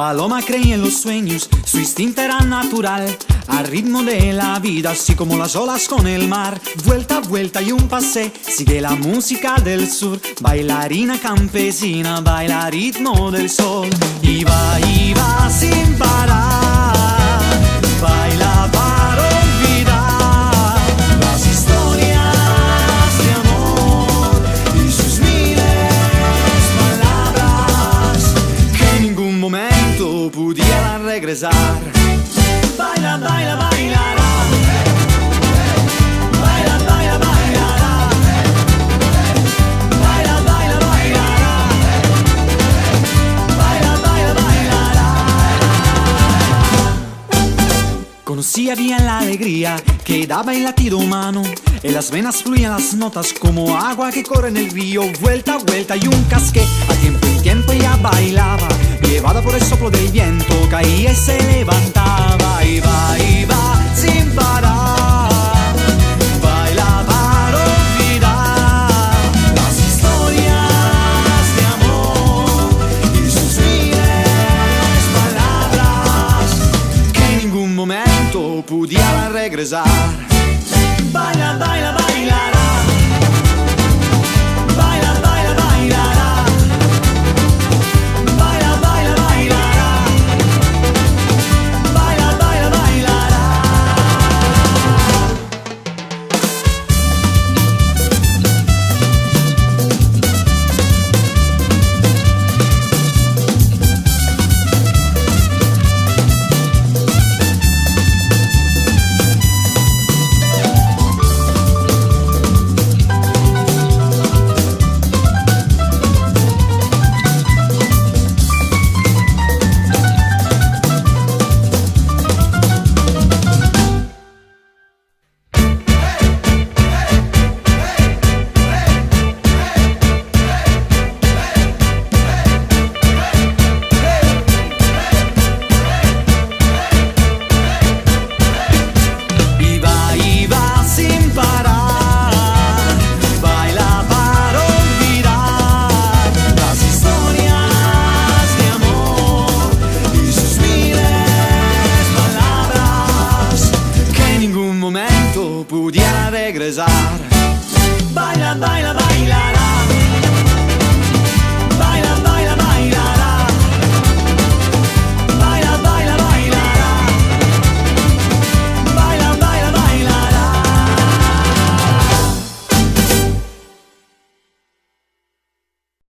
paloma cree en los sueños, su instinto era natural. Al ritmo de la vida, así como las olas con el mar. Vuelta a vuelta y un pase, sigue la música del sur. Bailarina campesina, baila al ritmo del sol. Y va sin parar, baila para olvidar las historias de amor y sus miles palabras que en ningún momento pudieran regresar. Baila, baila, bailará. Baila, baila, bailará. Baila, baila, bailará. Baila, baila, bailará. Conocía bien la alegría que daba el latido humano. En las venas fluían las notas como agua que corre en el río. Vuelta a vuelta y un casque. A tiempo en tiempo ella bailaba, llevada por el soplo del viento, caía y se levantaba. Y va sin parar, baila para olvidar las historias de amor y sus miles palabras que en ningún momento pudieran regresar. Baila, baila, bailará. Baila, baila, bailará. Baila, baila, bailará. Baila, baila, bailará. Pudiera regresar. Baila, baila, bailará.